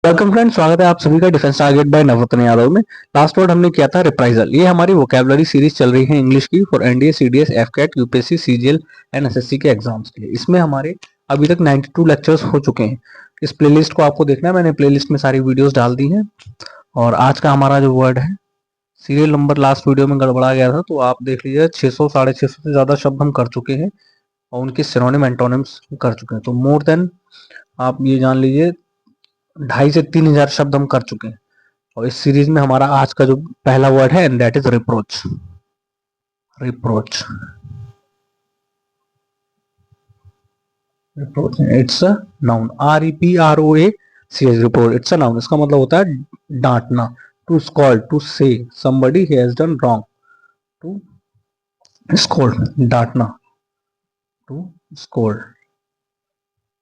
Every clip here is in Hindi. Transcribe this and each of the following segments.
वेलकम फ्रेंड, स्वागत है आप सभी का डिफेंस टारगेट बाय नवरत्न यादव में। लास्ट वर्ड हमने किया था रिप्राइजल। ये हमारी वोकैबुलरी सीरीज चल रही है इंग्लिश की for NDA, CDS, AFCAT, UPSC, CGL and SSC के एग्जाम्स के लिए। इसमें हमारे अभी तक 92 लेक्चर्स हो चुके हैं। इस प्लेलिस्ट को आपको देखना है, मैंने प्लेलिस्ट में सारी वीडियोस डाल दी हैं। और आज का हमारा जो वर्ड है, सीरियल नंबर लास्ट वीडियो में गड़बड़ा गया था, तो आप देख लीजिए 600 650 से ज्यादा शब्द हम कर चुके हैं और उनके सिनोनिम एंटोनिम्स कर चुके हैं। तो मोर देन आप ये जान लीजिए 2,500 से 3,000 शब्द हम कर चुके हैं। और इस सीरीज में हमारा आज का जो पहला वर्ड है and that is reproach. Reproach reproach it's a noun. REPROACH reproach it's a noun. इसका मतलब होता है डांटना। To scold, to say somebody he has done wrong. To scold, डांटना। To scold.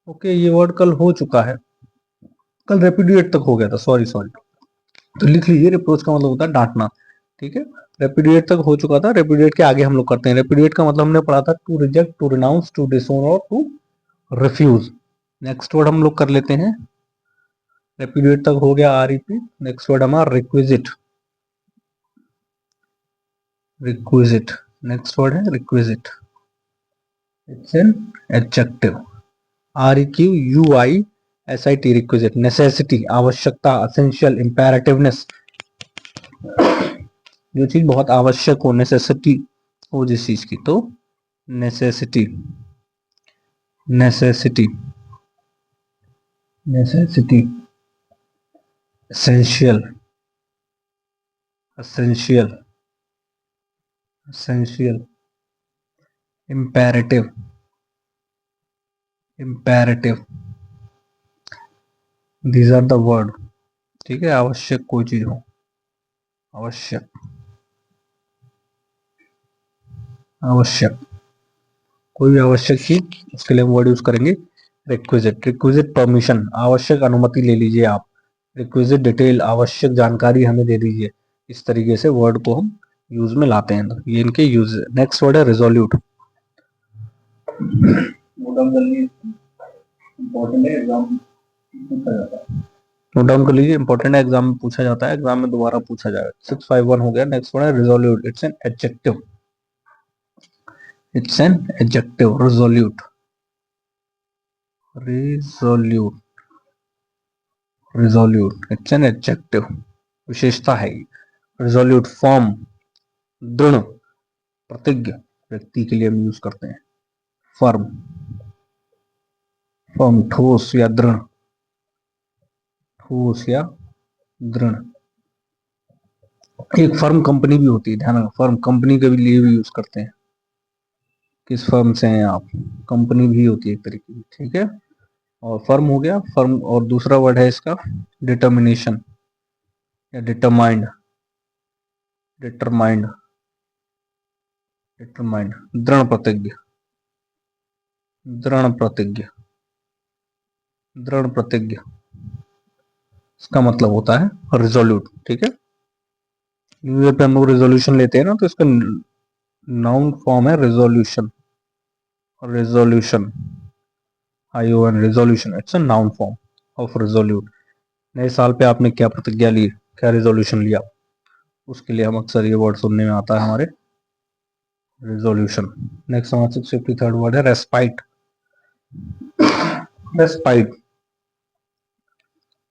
ओके, ये वर्ड कल हो चुका है, कल रेपुडिएट तक हो गया था। सॉरी सॉरी, तो लिख लीजिए रिप्रोच का मतलब होता है डांटना। ठीक है, रेपुडिएट तक हो चुका था। रेपुडिएट के आगे हम लोग करते हैं। रेपुडिएट का मतलब हमने पढ़ा था to reject, to renounce, to disown और टू रिफ्यूज। नेक्स्ट वर्ड हम लोग कर लेते हैं। रेपुडिएट तक हो गया REP। नेक्स्ट वर्ड हमारा रिक्विजिट। रिक्विजिट नेक्स्ट वर्ड है requisite. It's an adjective. REQUISIT requisite. Necessity, आवश्यकता, असेंशियल, इंपेरेटिवनेस। जो चीज बहुत आवश्यक हो, नेसेसिटी हो जिस चीज की, तो necessity. Necessity necessity essential, essential, essential, imperative, imperative. These are the word. ठीक है, आवश्यक कोई चीज हो, आवश्यक, आवश्यक कोई भी आवश्यक चीज, उसके लिए हम वर्ड यूज करेंगे रिक्विजिट। रिक्विजिट परमिशन, आवश्यक अनुमति ले लीजिए आप। रिक्विजिट डिटेल, आवश्यक जानकारी हमें दे दीजिए। इस तरीके से वर्ड को हम यूज में लाते हैं, ये इनके यूज। नेक्स्ट वर्ड है रिजोल्यूट। नोट डाउन कर लीजिए, इंपॉर्टेंट है, एग्जाम में पूछा जाता है, एग्जाम में दोबारा पूछा जाएगा। 651 हो गया। नेक्स्ट वर्ड है resolute. It's an adjective. It's an adjective, resolute. Resolute, resolute it's an adjective, विशेषता है। रिजोल्यूट फॉर्म, दृढ़, प्रतिज्ञ, व्यक्ति के लिए हम यूज करते हैं। फर्म, फर्म ठोस या दृढ़, ठोस या दृढ़। एक फर्म कंपनी भी होती है, ध्यान रखना, फर्म कंपनी के लिए भी यूज करते हैं। किस फर्म से हैं आप, कंपनी भी होती है एक तरीके की। ठीक है, और फर्म हो गया फर्म। और दूसरा वर्ड है इसका डिटर्मिनेशन या डिटरमाइंड। डिटरमाइंड, डिटरमाइंड, दृढ़ प्रतिज्ञ, दृढ़ प्रतिज्ञ, दृढ़ प्रतिज्ञ। इसका मतलब होता है रिजोल्यूट। ठीक है, न्यू ईयर पे हम लोग रेजोल्यूशन लेते हैं ना, तो इसका नाउन फॉर्म है resolution. Resolution, ION, resolution it's a noun form of resolute. नए साल पे आपने क्या प्रतिज्ञा ली, क्या रेजोल्यूशन लिया, उसके लिए हम अक्सर ये वर्ड सुनने में आता है हमारे, रेजोल्यूशन। नेक्स्ट हमारा 653 वर्ड है respite. Respite,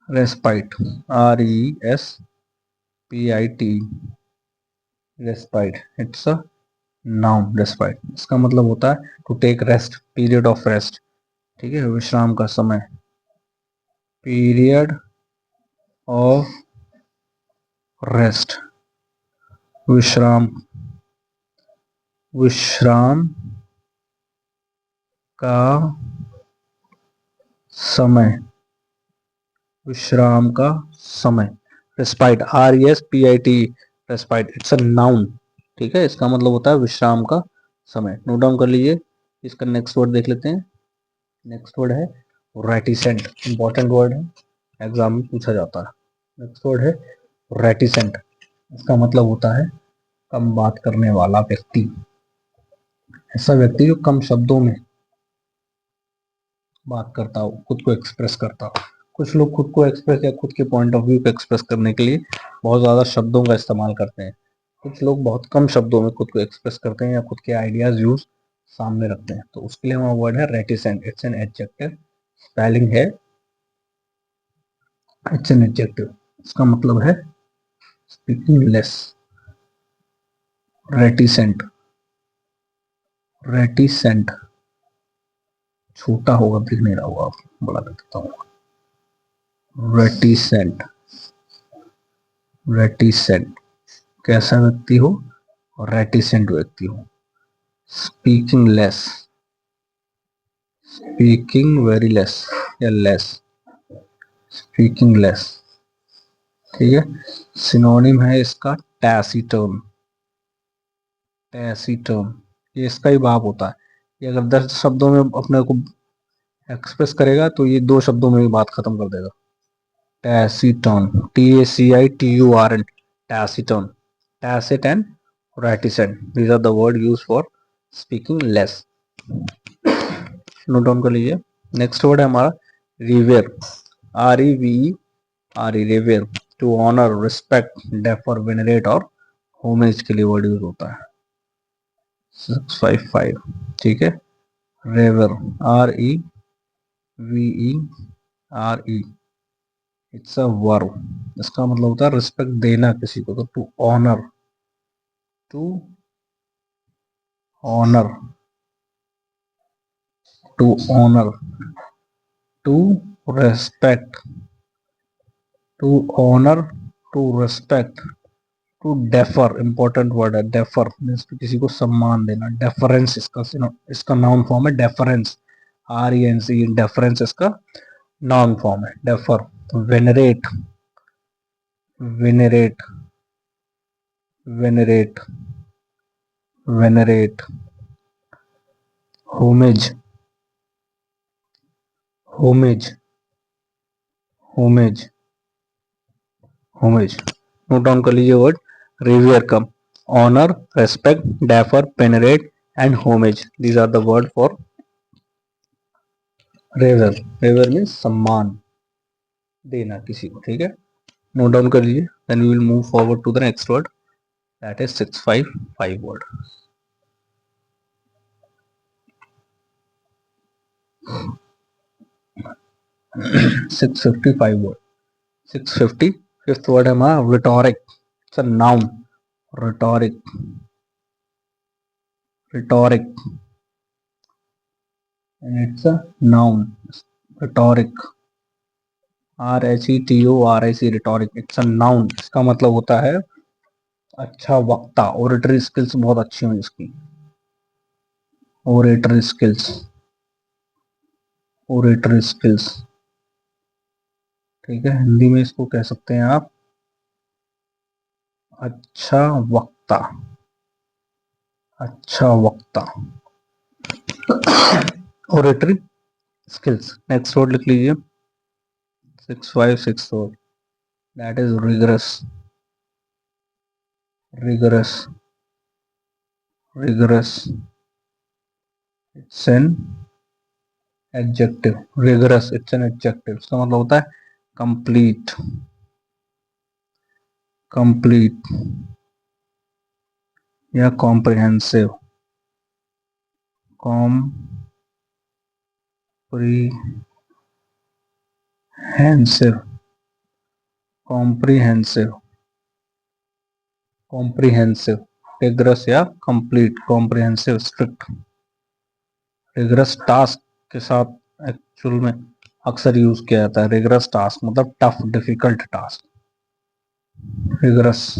respite, RESPIT, respite it's a noun. Respite इसका मतलब होता है to take rest, period of rest. ठीक है, विश्राम का समय, पीरियड ऑफ रेस्ट, विश्राम, विश्राम का समय, विश्राम का समय। Respite, RESPIT, respite it's a noun. ठीक है, इसका मतलब होता है विश्राम का समय। नोट डाउन कर लीजिए। इसका नेक्स्ट वर्ड देख लेते हैं। नेक्स्ट वर्ड है रेटिसेंट। इंपॉर्टेंट वर्ड है, एग्जाम में पूछा जाता है। नेक्स्ट वर्ड है रेटिसेंट। इसका मतलब होता है कम बात करने वाला व्यक्ति। ऐसा व्यक्ति जो कम शब्दों में बात करता हो, खुद को एक्सप्रेस करता हो, कुछ लोग खुद को एक्सप्रेस या खुद के पॉइंट ऑफ व्यू को एक्सप्रेस करने के लिए बहुत ज़्यादा शब्दों का इस्तेमाल करते हैं। कुछ लोग बहुत कम शब्दों में खुद को एक्सप्रेस करते हैं या खुद के आइडियाज व्यूज सामने रखते हैं। तो उसके लिए हमारा वर्ड है reticent. It's an adjective, spelling है इट्स एन एडजेक्टिव। इसका मतलब है स्पीकिंग लेस। रेटिसेंट, रेटिसेंट छोटा होगा, दिख नहीं रहा होगा, आप बड़ा कर देता हूँ। रेटिसेंट, रेटिसेंट कैसा व्यक्ति हो, और रेटिसेंट व्यक्ति हो। Speaking less, speaking very less या लेस, स्पीकिंग लेस। ठीक है। सिनोनिम है इसका टैसीटर्न। टैसीटर्न ये इसका ही भाव होता है। ये अगर 10 शब्दों में अपने को एक्सप्रेस करेगा तो ये 2 शब्दों में ही बात खत्म कर देगा। Taciturn, TACITURN, taciturn, tacit and reticent, these are the word used for speaking less। Note down कर लीजिए। नेक्स्ट वर्ड है हमारा revere. REVERE, revere, to honour, respect, defer, venerate और होमेज के लिए वर्ड यूज होता है। 655, ठीक है। Revere, REVERE, it's a verb. इसका मतलब होता है रिस्पेक्ट देना किसी को, तो to honour, to honour, to honour, to respect, to honour, to respect, to defer. Important word है डेफर, मीन्स किसी को सम्मान देना। डेफरेंस इसका नाउन फॉर्म है डेफरेंस, RENC, डेफरेंस इसका नाउन फॉर्म है defer. Venerate, venerate, venerate, venerate. Homage, homage, homage, homage. Note down कर लीजिए वर्ड रिवियर का honour, respect, defer, venerate and homage, these are the word for revere. Revere means सम्मान देना किसी को। ठीक है, नोट डाउन कर लीजिए। Then we will move forward to the next word, that is 655 word. 655 word. 650 fifth word है हमारा rhetoric. It's a noun, rhetoric, rhetoric, and it's a noun, rhetoric, RHETORIC, rhetoric, it's a noun। इसका मतलब होता है अच्छा वक्ता। ओरेटरी स्किल्स बहुत अच्छी हो इसकी, ओरेटरी स्किल्स, ओरेटरी स्किल्स। ठीक है, हिंदी में इसको कह सकते हैं आप अच्छा वक्ता, अच्छा वक्ता। Oratory skills. नेक्स्ट वर्ड लिख लीजिए 6564, that is rigorous, rigorous, rigorous. It's an adjective, rigorous it's an adjective. इसका मतलब होता है कंप्लीट, कंप्लीट या comprehensive, comprehensive, comprehensive, comprehensive. Rigorous या complete, comprehensive, strict. Rigorous task के साथ एक्चुअल में अक्सर यूज किया जाता है। रिगरस टास्क मतलब tough, difficult task. Rigorous,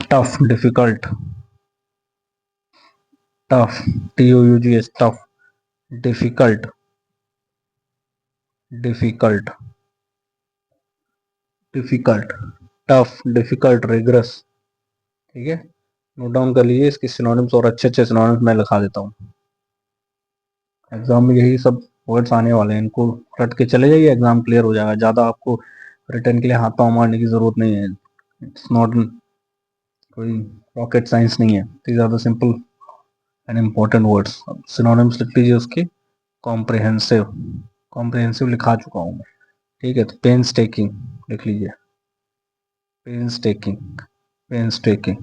tough, difficult, tough, TOUGH, tough, difficult, difficult, difficult, tough, difficult, rigorous. ठीक है, नोट डाउन कर लीजिए। इसके सिनोनिम्स और अच्छे अच्छे सिनोनिम्स मैं लिखा देता हूँ। एग्जाम में यही सब वर्ड्स आने वाले हैं, इनको रट के चले जाइए, एग्जाम क्लियर हो जाएगा। ज़्यादा आपको रिटर्न के लिए हाथ पाँव मारने की ज़रूरत नहीं है। इट्स नॉट कोई रॉकेट साइंस नहीं है। These are the simple and important words. Synonyms लिख लीजिए उसके। कॉम्प्रिहेंसिव, कॉम्प्रिहेंसिव लिखा चुका हूँ मैं। ठीक है, तो पेन्स टेकिंग लिख लीजिए, painstaking, painstaking,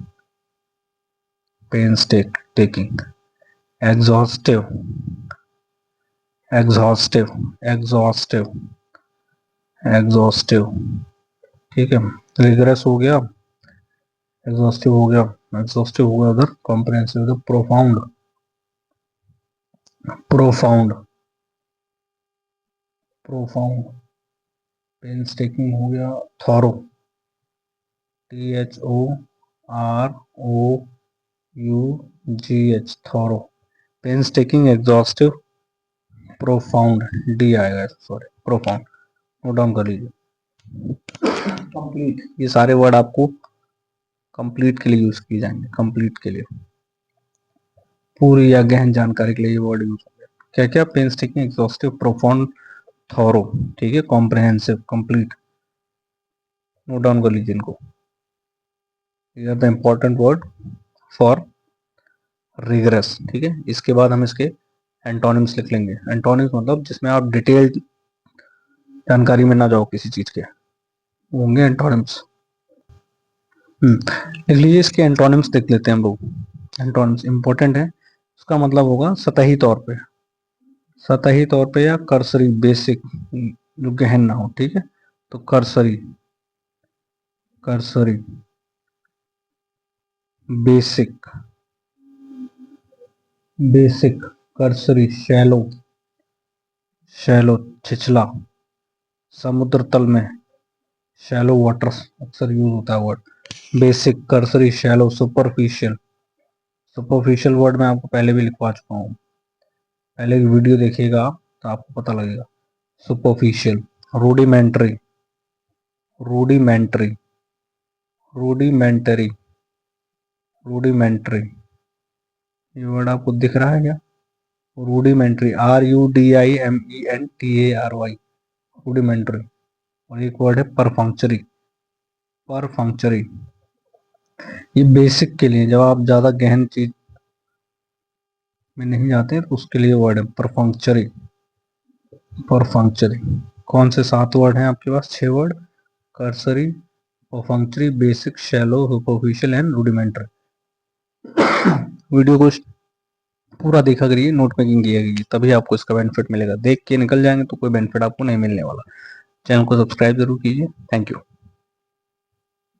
painstaking, exhaustive, exhaustive, exhaustive, exhaustive, ठीक है, रिगरस हो गया, एग्जॉस्टिव हो गया, एग्जॉस्टिव हो गया उधर, कॉम्प्रिहेंसिव उधर, प्रोफाउंड, प्रोफाउंड, प्रोफाउंड, पेन्सटेकिंग हो गया, thorough, THOROUGH, thorough, painstaking, exhaustive, profound, D आएगा, सॉरी प्रोफाउंड, नोट डाउन कर लीजिए। कंप्लीट, ये सारे वर्ड आपको कंप्लीट के लिए यूज किए जाएंगे, कंप्लीट के लिए, पूरी या गहन जानकारी के लिए ये वर्ड यूज होंगे। क्या क्या, पेन्सटेकिंग, एग्जॉस्टिव, प्रोफाउंड, थॉरो, ठीक है, कॉम्प्रिहेंसिव, कंप्लीट, नोट डाउन कर लीजिए इनको। ये the important word for rigorous, ठीक है। इसके बाद हम इसके एंटोनिम्स लिख लेंगे। एंटोनिम्स मतलब जिसमें आप डिटेल्ड जानकारी में ना जाओ किसी चीज के, होंगे एंटोनिम्स। लिख लीजिए, इसके एंटोनिम्स देख लेते हैं हम लोग। एंटोनिम्स इंपॉर्टेंट है, उसका मतलब होगा सतही तौर पे, सतही तौर पे या कर्सरी, बेसिक, जो गहन ना हो, ठीक है। तो cursory, cursory, basic, basic, cursory, shallow, shallow, छिछला, समुद्र तल में, शैलो वाटर्स अक्सर यूज होता है word, basic, cursory, shallow, superficial, superficial word मैं आपको पहले भी लिखवा चुका हूँ, पहले की वीडियो देखिएगा तो आपको पता लगेगा। Superficial, rudimentary, rudimentary, rudimentary, rudimentary, ये वर्ड आपको दिख रहा है क्या? Rudimentary, RUDIMENTARY, rudimentary. और एक वर्ड है परफंक्चरी, परफंक्चरी, ये बेसिक के लिए, जब आप ज्यादा गहन चीज में नहीं जाते तो उसके लिए वर्ड है परफंक्चरी, परफंक्चरी। कौन से 7 वर्ड हैं आपके पास? 6 word, cursory, perfunctory, basic, shallow, superficial and rudimentary. Video को पूरा देखा करिए, नोट मेकिंग किया करिए, तभी आपको इसका बेनिफिट मिलेगा। देख के निकल जाएंगे तो कोई बेनिफिट आपको नहीं मिलने वाला। चैनल को सब्सक्राइब जरूर कीजिए। Thank you.